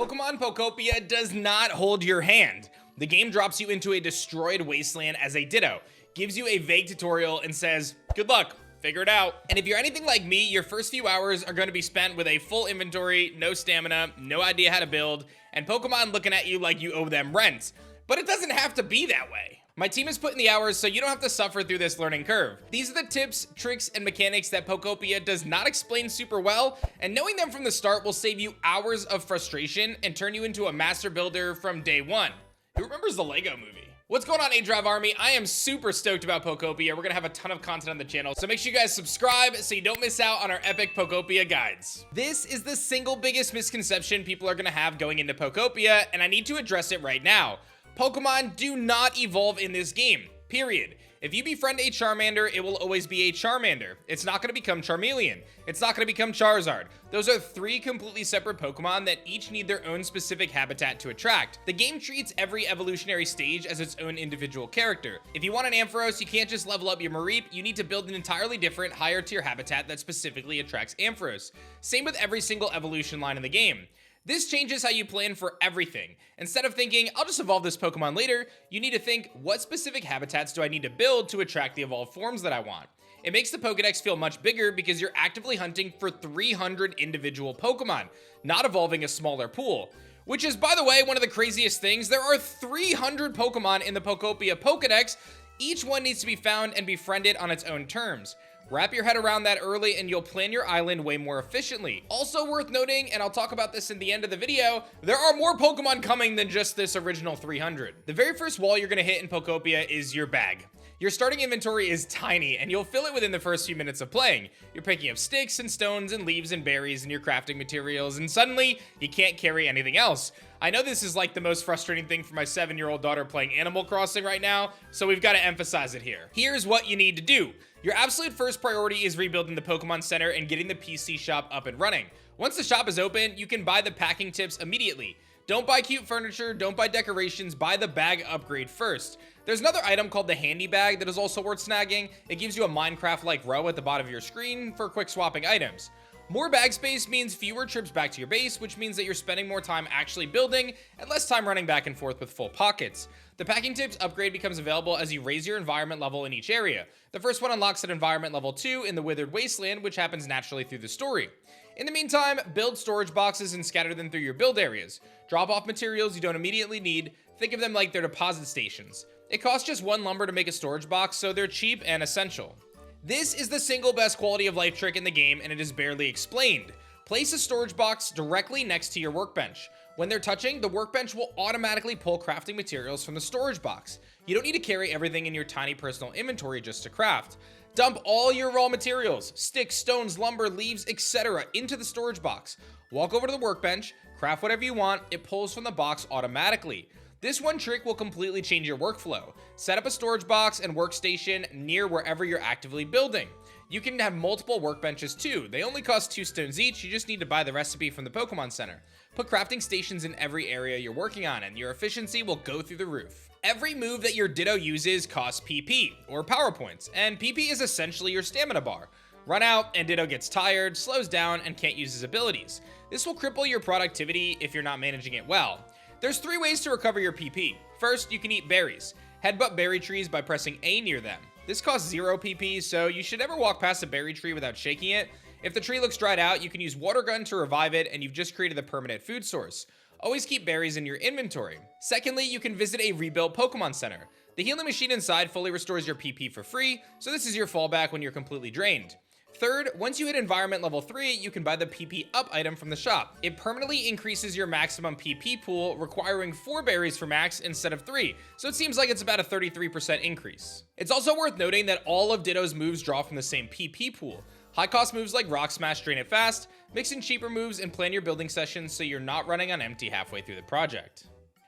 Pokemon Pokopia does not hold your hand. The game drops you into a destroyed wasteland as a Ditto, gives you a vague tutorial and says, good luck, figure it out. And if you're anything like me, your first few hours are going to be spent with a full inventory, no stamina, no idea how to build, and Pokemon looking at you like you owe them rent. But it doesn't have to be that way. My team has put in the hours so you don't have to suffer through this learning curve. These are the tips, tricks, and mechanics that Pokopia does not explain super well, and knowing them from the start will save you hours of frustration and turn you into a master builder from day one. Who remembers the Lego movie? What's going on, A-Drive Army? I am super stoked about Pokopia. We're gonna have a ton of content on the channel, so make sure you guys subscribe so you don't miss out on our epic Pokopia guides. This is the single biggest misconception people are gonna have going into Pokopia, and I need to address it right now. Pokemon do not evolve in this game, period. If you befriend a Charmander, it will always be a Charmander. It's not going to become Charmeleon. It's not going to become Charizard. Those are three completely separate Pokemon that each need their own specific habitat to attract. The game treats every evolutionary stage as its own individual character. If you want an Ampharos, you can't just level up your Mareep, you need to build an entirely different, higher tier habitat that specifically attracts Ampharos. Same with every single evolution line in the game. This changes how you plan for everything. Instead of thinking, I'll just evolve this Pokemon later, you need to think, what specific habitats do I need to build to attract the evolved forms that I want? It makes the Pokedex feel much bigger because you're actively hunting for 300 individual Pokemon, not evolving a smaller pool. Which is, by the way, one of the craziest things. There are 300 Pokemon in the Pokopia Pokedex. Each one needs to be found and befriended on its own terms. Wrap your head around that early and you'll plan your island way more efficiently. Also worth noting, and I'll talk about this in the end of the video, there are more Pokemon coming than just this original 300. The very first wall you're gonna hit in Pokopia is your bag. Your starting inventory is tiny, and you'll fill it within the first few minutes of playing. You're picking up sticks and stones and leaves and berries and your crafting materials, and suddenly, you can't carry anything else. I know this is like the most frustrating thing for my 7-year-old daughter playing Animal Crossing right now, so we've got to emphasize it here. Here's what you need to do. Your absolute first priority is rebuilding the Pokemon Center and getting the PC shop up and running. Once the shop is open, you can buy the packing tips immediately. Don't buy cute furniture, don't buy decorations, buy the bag upgrade first. There's another item called the handy bag that is also worth snagging. It gives you a Minecraft-like row at the bottom of your screen for quick swapping items. More bag space means fewer trips back to your base, which means that you're spending more time actually building and less time running back and forth with full pockets. The packing tips upgrade becomes available as you raise your environment level in each area. The first one unlocks at environment level 2 in the Withered Wasteland, which happens naturally through the story. In the meantime, build storage boxes and scatter them through your build areas. Drop off materials you don't immediately need. Think of them like they're deposit stations. It costs just 1 lumber to make a storage box, so they're cheap and essential. This is the single best quality of life trick in the game, and it is barely explained. Place a storage box directly next to your workbench. When they're touching, the workbench will automatically pull crafting materials from the storage box. You don't need to carry everything in your tiny personal inventory just to craft. Dump all your raw materials, sticks, stones, lumber, leaves, etc. into the storage box. Walk over to the workbench, craft whatever you want, it pulls from the box automatically. This one trick will completely change your workflow. Set up a storage box and workstation near wherever you're actively building. You can have multiple workbenches too. They only cost 2 stones each, you just need to buy the recipe from the Pokemon Center. Put crafting stations in every area you're working on and your efficiency will go through the roof. Every move that your Ditto uses costs PP, or power points, and PP is essentially your stamina bar. Run out and Ditto gets tired, slows down, and can't use his abilities. This will cripple your productivity if you're not managing it well. There's 3 ways to recover your PP. First, you can eat berries. Headbutt berry trees by pressing A near them. This costs 0 PP, so you should never walk past a berry tree without shaking it. If the tree looks dried out, you can use water gun to revive it, and you've just created a permanent food source. Always keep berries in your inventory. Secondly, you can visit a rebuilt Pokemon Center. The healing machine inside fully restores your PP for free, so this is your fallback when you're completely drained. Third, once you hit environment level 3, you can buy the PP up item from the shop. It permanently increases your maximum PP pool, requiring 4 berries for max instead of 3, so it seems like it's about a 33% increase. It's also worth noting that all of Ditto's moves draw from the same PP pool. High cost moves like Rock Smash drain it fast, mix in cheaper moves and plan your building sessions so you're not running on empty halfway through the project.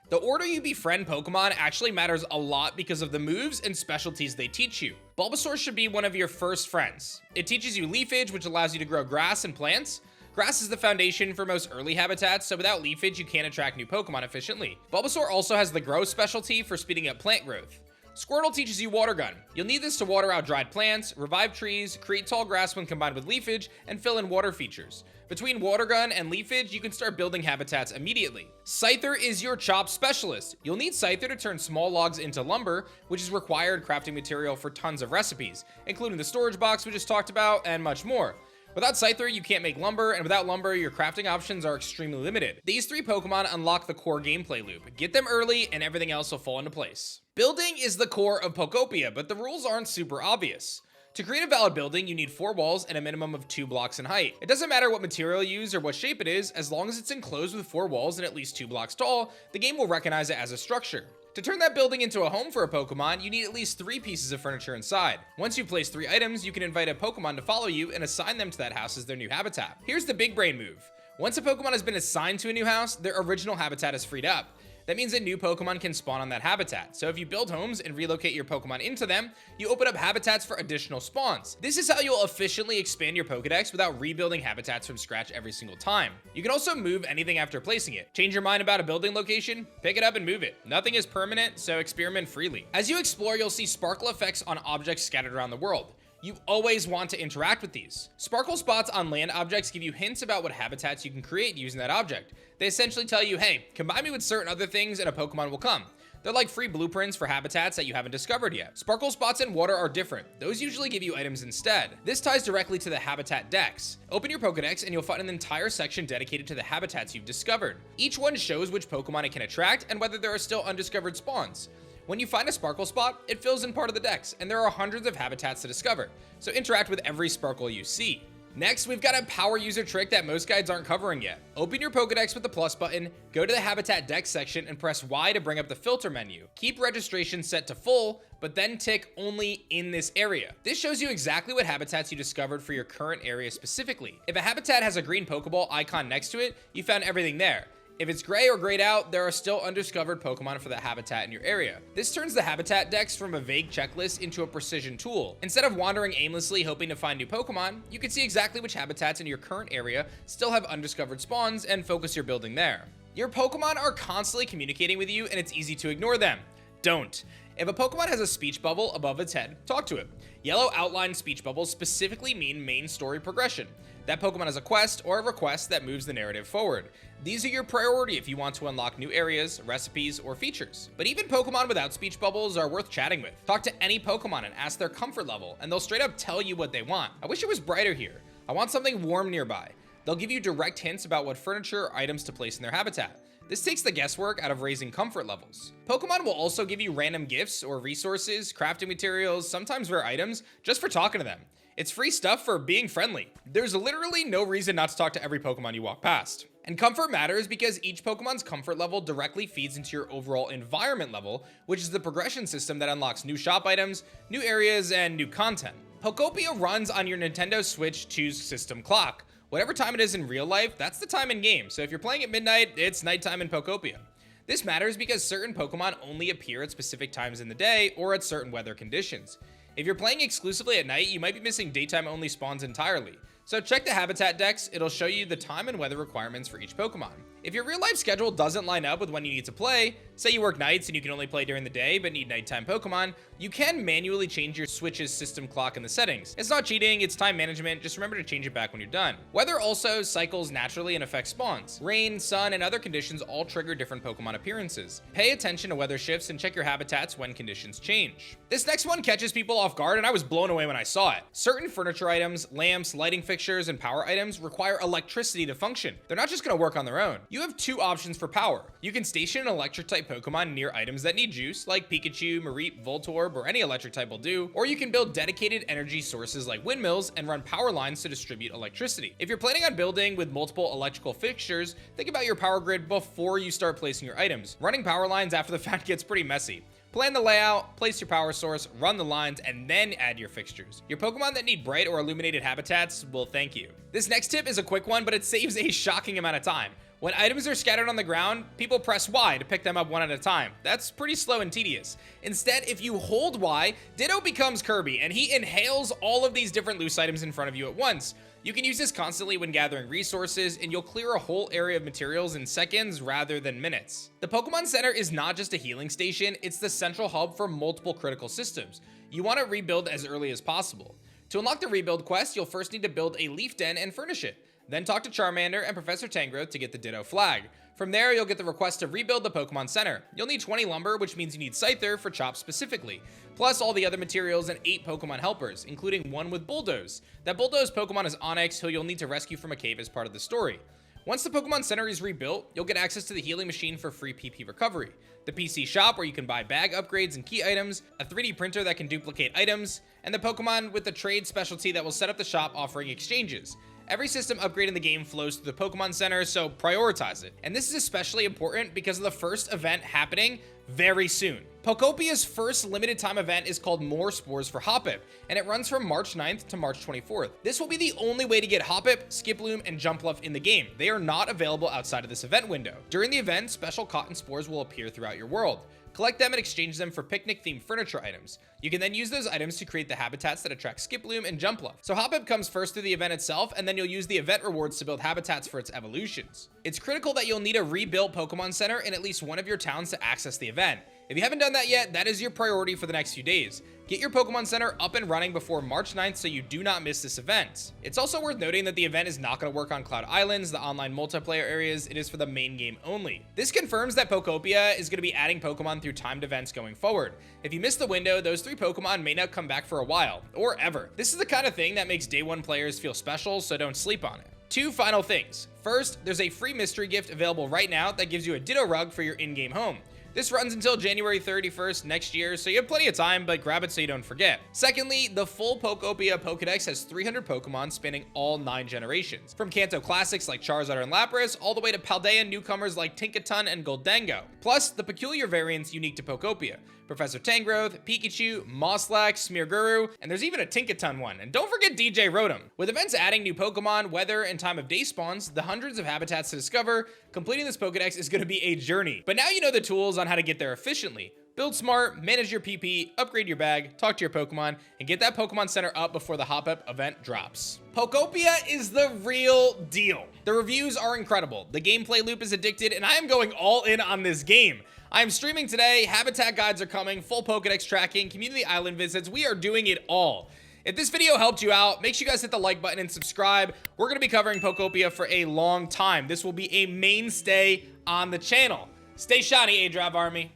The order you befriend Pokemon actually matters a lot because of the moves and specialties they teach you. Bulbasaur should be one of your first friends. It teaches you leafage, which allows you to grow grass and plants. Grass is the foundation for most early habitats, so without leafage, you can't attract new Pokemon efficiently. Bulbasaur also has the grow specialty for speeding up plant growth. Squirtle teaches you Water Gun. You'll need this to water out dried plants, revive trees, create tall grass when combined with leafage, and fill in water features. Between Water Gun and leafage, you can start building habitats immediately. Scyther is your chop specialist. You'll need Scyther to turn small logs into lumber, which is required crafting material for tons of recipes, including the storage box we just talked about, and much more. Without Scyther, you can't make lumber, and without lumber, your crafting options are extremely limited. These 3 Pokemon unlock the core gameplay loop. Get them early, and everything else will fall into place. Building is the core of Pokopia, but the rules aren't super obvious. To create a valid building, you need 4 walls and a minimum of 2 blocks in height. It doesn't matter what material you use or what shape it is, as long as it's enclosed with 4 walls and at least 2 blocks tall, the game will recognize it as a structure. To turn that building into a home for a Pokemon, you need at least 3 pieces of furniture inside. Once you place 3 items, you can invite a Pokemon to follow you and assign them to that house as their new habitat. Here's the big brain move. Once a Pokemon has been assigned to a new house, their original habitat is freed up. That means a new Pokemon can spawn on that habitat. So if you build homes and relocate your Pokemon into them, you open up habitats for additional spawns. This is how you'll efficiently expand your Pokedex without rebuilding habitats from scratch every single time. You can also move anything after placing it. Change your mind about a building location, pick it up and move it. Nothing is permanent, so experiment freely. As you explore, you'll see sparkle effects on objects scattered around the world. You always want to interact with these. Sparkle spots on land objects give you hints about what habitats you can create using that object. They essentially tell you, hey, combine me with certain other things and a Pokemon will come. They're like free blueprints for habitats that you haven't discovered yet. Sparkle spots in water are different. Those usually give you items instead. This ties directly to the habitat dex. Open your Pokedex and you'll find an entire section dedicated to the habitats you've discovered. Each one shows which Pokemon it can attract and whether there are still undiscovered spawns. When you find a sparkle spot, it fills in part of the dex, and there are hundreds of habitats to discover, so interact with every sparkle you see. Next, we've got a power user trick that most guides aren't covering yet. Open your Pokedex with the plus button, go to the habitat dex section, and press Y to bring up the filter menu. Keep registration set to full, but then tick only in this area. This shows you exactly what habitats you discovered for your current area specifically. If a habitat has a green Pokeball icon next to it, you found everything there. If it's gray or grayed out, there are still undiscovered Pokemon for that habitat in your area. This turns the habitat dex from a vague checklist into a precision tool. Instead of wandering aimlessly hoping to find new Pokemon, you can see exactly which habitats in your current area still have undiscovered spawns and focus your building there. Your Pokemon are constantly communicating with you and it's easy to ignore them. Don't. If a Pokemon has a speech bubble above its head, talk to it. Yellow outlined speech bubbles specifically mean main story progression. That Pokemon has a quest or a request that moves the narrative forward. These are your priority if you want to unlock new areas, recipes, or features. But even Pokemon without speech bubbles are worth chatting with. Talk to any Pokemon and ask their comfort level, and they'll straight up tell you what they want. I wish it was brighter here. I want something warm nearby. They'll give you direct hints about what furniture or items to place in their habitat. This takes the guesswork out of raising comfort levels. Pokemon will also give you random gifts or resources, crafting materials, sometimes rare items, just for talking to them. It's free stuff for being friendly. There's literally no reason not to talk to every Pokemon you walk past. And comfort matters because each Pokemon's comfort level directly feeds into your overall environment level, which is the progression system that unlocks new shop items, new areas, and new content. Pokopia runs on your Nintendo Switch 2's system clock. Whatever time it is in real life, that's the time in game. So if you're playing at midnight, it's nighttime in Pokopia. This matters because certain Pokemon only appear at specific times in the day or at certain weather conditions. If you're playing exclusively at night, you might be missing daytime only spawns entirely. So check the habitat dex, it'll show you the time and weather requirements for each Pokemon. If your real life schedule doesn't line up with when you need to play, say you work nights and you can only play during the day but need nighttime Pokemon, you can manually change your Switch's system clock in the settings. It's not cheating, it's time management, just remember to change it back when you're done. Weather also cycles naturally and affects spawns. Rain, sun, and other conditions all trigger different Pokemon appearances. Pay attention to weather shifts and check your habitats when conditions change. This next one catches people off guard and I was blown away when I saw it. Certain furniture items, lamps, lighting fixtures, and power items require electricity to function. They're not just gonna work on their own. You have 2 options for power. You can station an electric type Pokemon near items that need juice, like Pikachu, Mareep, Voltorb, or any electric type will do, or you can build dedicated energy sources like windmills and run power lines to distribute electricity. If you're planning on building with multiple electrical fixtures, think about your power grid before you start placing your items. Running power lines after the fact gets pretty messy. Plan the layout, place your power source, run the lines, and then add your fixtures. Your Pokemon that need bright or illuminated habitats will thank you. This next tip is a quick one, but it saves a shocking amount of time. When items are scattered on the ground, people press Y to pick them up one at a time. That's pretty slow and tedious. Instead, if you hold Y, Ditto becomes Kirby, and he inhales all of these different loose items in front of you at once. You can use this constantly when gathering resources, and you'll clear a whole area of materials in seconds rather than minutes. The Pokemon Center is not just a healing station, it's the central hub for multiple critical systems. You want to rebuild as early as possible. To unlock the rebuild quest, you'll first need to build a leaf den and furnish it. Then talk to Charmander and Professor Tangrowth to get the Ditto flag. From there, you'll get the request to rebuild the Pokemon Center. You'll need 20 lumber, which means you need Scyther for Chop specifically, plus all the other materials and 8 Pokemon helpers, including one with Bulldoze. That Bulldoze Pokemon is Onyx, who you'll need to rescue from a cave as part of the story. Once the Pokemon Center is rebuilt, you'll get access to the healing machine for free PP recovery, the PC shop where you can buy bag upgrades and key items, a 3D printer that can duplicate items, and the Pokemon with the trade specialty that will set up the shop offering exchanges. Every system upgrade in the game flows through the Pokemon Center, so prioritize it. And this is especially important because of the first event happening very soon. Pokopia's first limited time event is called More Spores for Hoppip, and it runs from March 9th to March 24th. This will be the only way to get Hoppip, Skiploom, and Jumpluff in the game. They are not available outside of this event window. During the event, special cotton spores will appear throughout your world. Collect them and exchange them for picnic-themed furniture items. You can then use those items to create the habitats that attract Skiploom and Jumpluff. So Hoppip comes first through the event itself, and then you'll use the event rewards to build habitats for its evolutions. It's critical that you'll need a rebuilt Pokemon Center in at least one of your towns to access the event. If you haven't done that yet, that is your priority for the next few days. Get your Pokemon Center up and running before March 9th so you do not miss this event. It's also worth noting that the event is not going to work on Cloud Islands, the online multiplayer areas. It is for the main game only. This confirms that Pokopia is going to be adding Pokemon through timed events going forward. If you miss the window, those 3 Pokemon may not come back for a while, or ever. This is the kind of thing that makes day 1 players feel special, so don't sleep on it. 2 final things. First, there's a free mystery gift available right now that gives you a Ditto rug for your in-game home. This runs until January 31st next year, so you have plenty of time, but grab it so you don't forget. Secondly, the full Pokopia Pokedex has 300 Pokemon spanning all 9 generations, from Kanto classics like Charizard and Lapras, all the way to Paldea newcomers like Tinkaton and Goldengo, plus the peculiar variants unique to Pokopia. Professor Tangrowth, Pikachu, Moslack, Smearguru, and there's even a Tinkaton one. And don't forget DJ Rotom. With events adding new Pokemon, weather, and time of day spawns, the hundreds of habitats to discover, completing this Pokedex is going to be a journey. But now you know the tools on how to get there efficiently. Build smart, manage your PP, upgrade your bag, talk to your Pokemon, and get that Pokemon Center up before the Hoppip event drops. Pokopia is the real deal. The reviews are incredible. The gameplay loop is addicted, and I am going all in on this game. I am streaming today, habitat guides are coming, full Pokedex tracking, community island visits, we are doing it all. If this video helped you out, make sure you guys hit the like button and subscribe. We're going to be covering Pokopia for a long time. This will be a mainstay on the channel. Stay shiny, A-Drive Army.